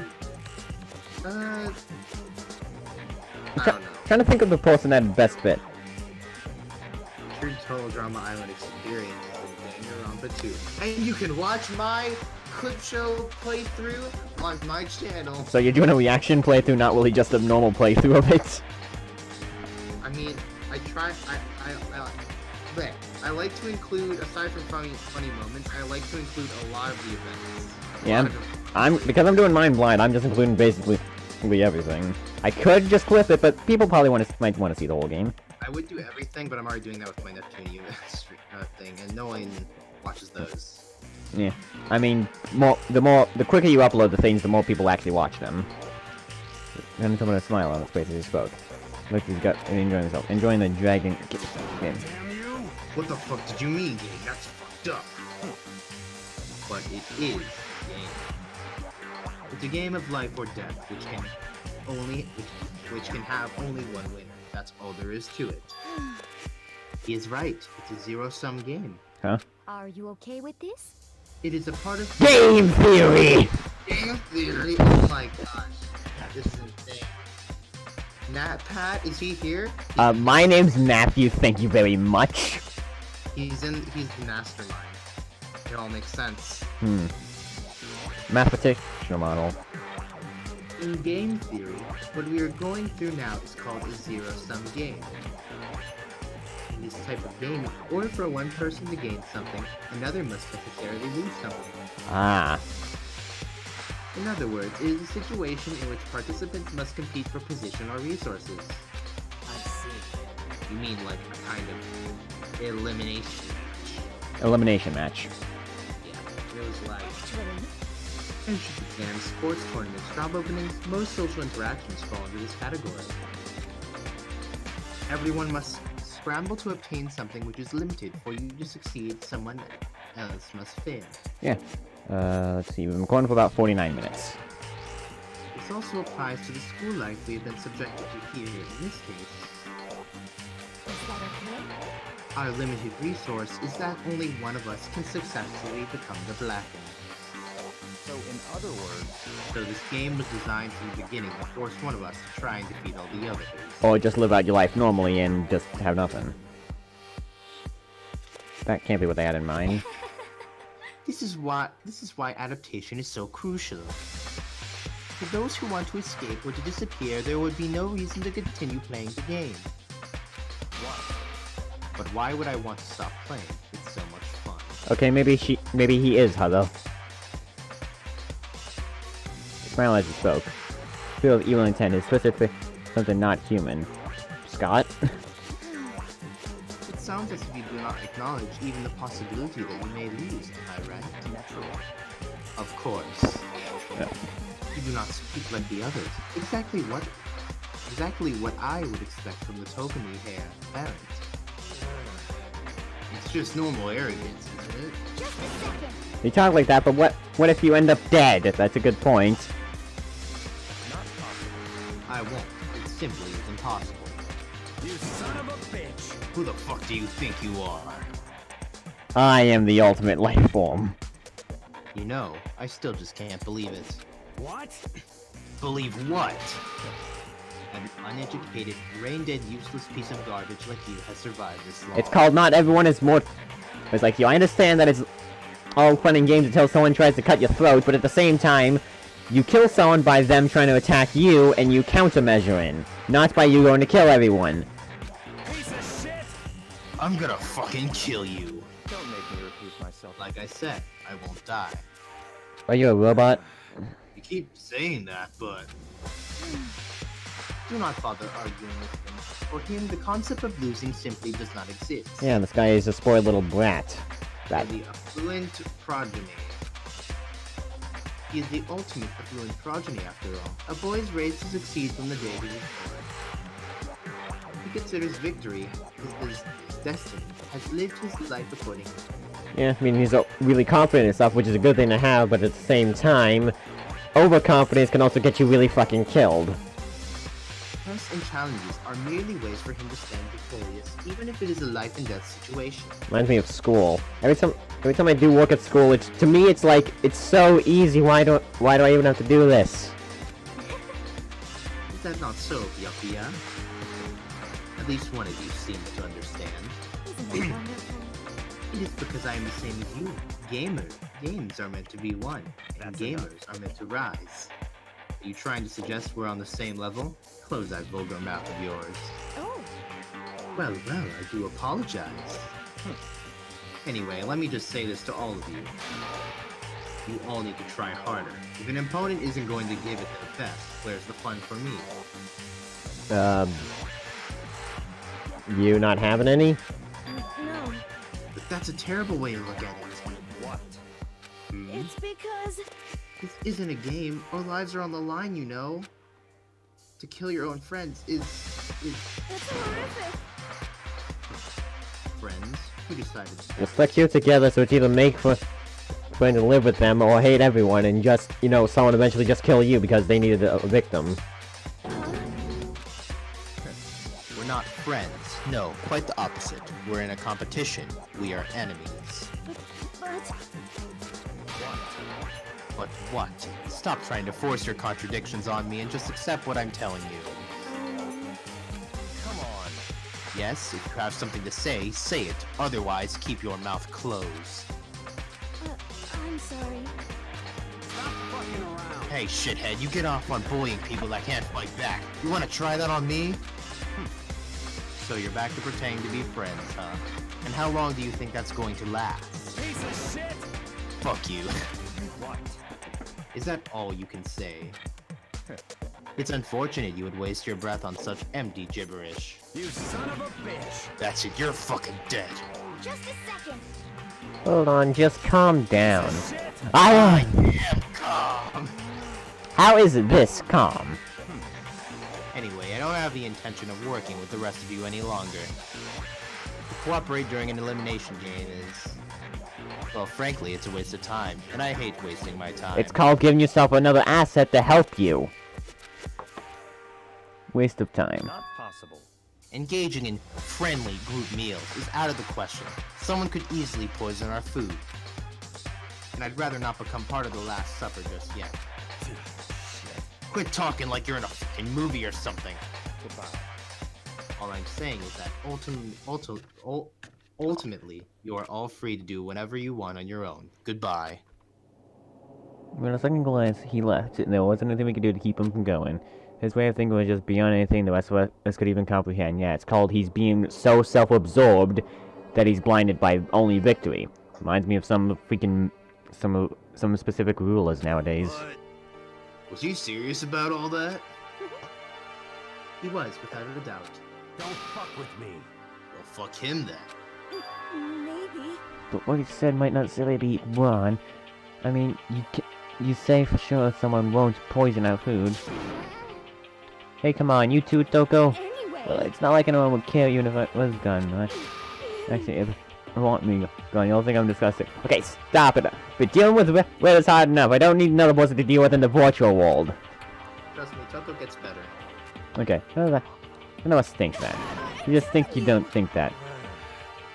I don't know. Trying to think of the person that best fit. True Total Drama Island experience in Danganronpa 2. And you can watch my clip show playthrough on my channel. So you're doing a reaction playthrough, not really just a normal playthrough of it? I mean, bleh. I like to include, aside from funny moments, I like to include a lot of the events. Yeah, because I'm doing mine blind, I'm just including basically everything. I could just clip it, but people probably might want to see the whole game. I would do everything, but I'm already doing that with my Neptune unit thing, and no one watches those. Yeah, I mean, the quicker you upload the things, the more people actually watch them. And someone with a smile on his face as he spoke. Look, he's got enjoying himself, enjoying the dragon game. Damn you! What the fuck did you mean, game? That's fucked up. But it is a game. It's a game of life or death, which can have only one winner. That's all there is to it. He is right. It's a zero-sum game. Huh? are you okay with this? It is a part of Game theory! game theory. Oh my gosh, this is insane. Nat Pat, is he here? My name's Matthew, thank you very much. He's the mastermind. It all makes sense. Mathematician model. In game theory, what we are going through now is called a zero-sum game. In this type of game, in order for one person to gain something, another must necessarily lose something. Ah. In other words, it is a situation in which participants must compete for position or resources. I see. You mean like a kind of elimination match? Elimination match. Yeah, it was like Really? entrance exams, sports tournaments, job openings, most social interactions fall into this category. Everyone must scramble to obtain something which is limited. For you to succeed, someone else must fail. Yeah. Let's see, we've been going for about 49 minutes. This also applies to the school life we have been subjected to here. In this case, Is that okay? our limited resource is that only one of us can successfully become the Blackened. So, in other words, So this game was designed from the beginning to force one of us to try and defeat all the others. Or just live out your life normally and just have nothing. That can't be what they had in mind. This is why adaptation is so crucial. For those who want to escape or to disappear, there would be no reason to continue playing the game. But why would I want to stop playing? It's so much fun. Okay, maybe he is Heather. He smiled as he spoke. Feel of evil intent, his twisted face, something not human. Scott. It sounds as if you do not acknowledge even the possibility that you may lose, am I right? Naturally. Of course. Yeah. You do not speak like the others. Exactly what I would expect from the Tokumi heir parent. It's just normal arrogance, isn't it? Just a second. You talk like that, but what if you end up dead? That's a good point. Not possible. I won't. It simply is impossible. You son of a bitch! Who the fuck do you think you are? I am the ultimate life form. You know, I still just can't believe it. What? Believe what? An uneducated, brain-dead, useless piece of garbage like you has survived this long. It's called not everyone is more... It's like, you, I understand that it's all fun and games until someone tries to cut your throat, but at the same time, you kill someone by them trying to attack you, and you countermeasure in. Not by you going to kill everyone. Piece of shit! I'm gonna fucking kill you. Don't make me repeat myself. Like I said, I won't die. Are you a robot? You keep saying that, but... Do not bother arguing with him. For him, the concept of losing simply does not exist. Yeah, this guy is a spoiled little brat. That. The affluent progeny. He is the ultimate affluent progeny, after all. A boy is raised to succeed from the day he was born. He considers victory his destiny, has lived his life accordingly. Yeah, I mean, he's really confident in stuff, which is a good thing to have, but at the same time, overconfidence can also get you really fucking killed. Tests and challenges are merely ways for him to stand victorious, even if it is a life and death situation. Reminds me of school. Every time I do work at school, to me it's like, it's so easy, why do I even have to do this? Is that not so, Byakuya? At least one of you seems to understand. Isn't that wonderful? It is because I am the same as you. Games are meant to be won, and That's gamers are meant to rise. Are you trying to suggest we're on the same level? Close that vulgar mouth of yours. Oh, Well, I do apologize. Anyway, let me just say this to all of you. You all need to try harder. If an opponent isn't going to give it their best, where's the fun for me? You not having any? no. But that's a terrible way to look at it. What? It's because... This isn't a game. Our lives are on the line, you know. To kill your own friends is It's horrific. friends. Who decided that? Just stuck you together, so it's either make for trying to live with them, or hate everyone, and just, you know, someone eventually just kill you because they needed a victim. We're not friends. No, quite the opposite. We're in a competition. We are enemies. But... But what? Stop trying to force your contradictions on me and just accept what I'm telling you. Come on. Yes, if you have something to say it. Otherwise, keep your mouth closed. I'm sorry. Stop fucking around. Hey, shithead, you get off on bullying people that can't fight back. You want to try that on me? So you're back to pretending to be friends, huh? And how long do you think that's going to last? Piece of shit! Fuck you. What? Is that all you can say? It's unfortunate you would waste your breath on such empty gibberish. You son of a bitch! That's it, you're fucking dead. Just a second. Hold on, just calm down. Shit! I am calm. How is this calm? Anyway, I don't have the intention of working with the rest of you any longer. To cooperate during an elimination game is... Well, frankly, it's a waste of time, and I hate wasting my time. It's called giving yourself another asset to help you. Waste of time. Not possible. Engaging in friendly group meals is out of the question. Someone could easily poison our food. And I'd rather not become part of the Last Supper just yet. Quit talking like you're in a fucking movie or something. Goodbye. All I'm saying is that ultimately, you are all free to do whatever you want on your own. Goodbye. When a second glance, he left, and there wasn't anything we could do to keep him from going. His way of thinking was just beyond anything the rest of us could even comprehend. Yeah, it's called he's being so self-absorbed that he's blinded by only victory. Reminds me of some specific rulers nowadays. What? Was he serious about all that? He was, without a doubt. Don't fuck with me. Well, fuck him then. Maybe. But what you said might not necessarily be wrong. I mean, you say for sure someone won't poison our food. Hey, come on, you too, Toko? Anyway. Well, it's not like anyone would kill you if I was gone, right? Actually, if you want me gone, you'll think I'm disgusting. Okay, stop it. But dealing with Red is hard enough. I don't need another person to deal with in the virtual world. Trust me, Toko gets better. Okay, none of us think that. You just think you don't think that.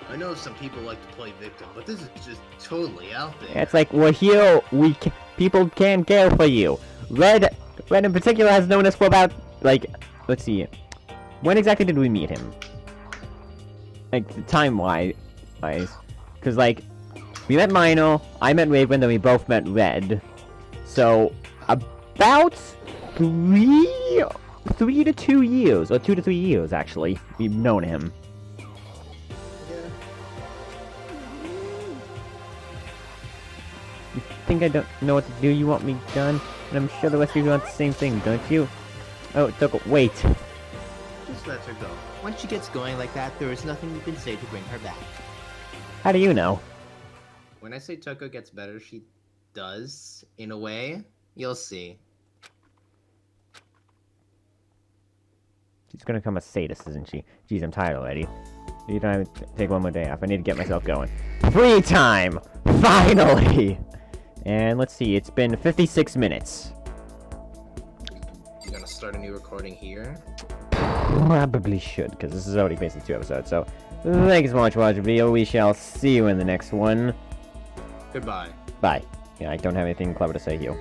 I know some people like to play victim, but this is just totally out there. It's like, we're here, people can care for you. Red in particular has known us for about, like, let's see. When exactly did we meet him? Like, time-wise. Because, like, we met Mino, I met Raven, then we both met Red. So, about 3 to 2 years, or 2 to 3 years, actually, we've known him. You think I don't know what to do? You want me done? And I'm sure the rest of you want the same thing, don't you? Oh, Toko, wait. Just let her go. Once she gets going like that, there is nothing you can say to bring her back. How do you know? When I say Toko gets better, she does, in a way. You'll see. She's gonna become a sadist, isn't she? Jeez, I'm tired already. You don't have to take one more day off. I need to get myself going. Free time! Finally! And let's see, it's been 56 minutes. You gonna start a new recording here? Probably should, because this is already basically 2 episodes, so... Thanks so much for watching the video. We shall see you in the next one. Goodbye. Bye. Yeah, I don't have anything clever to say here.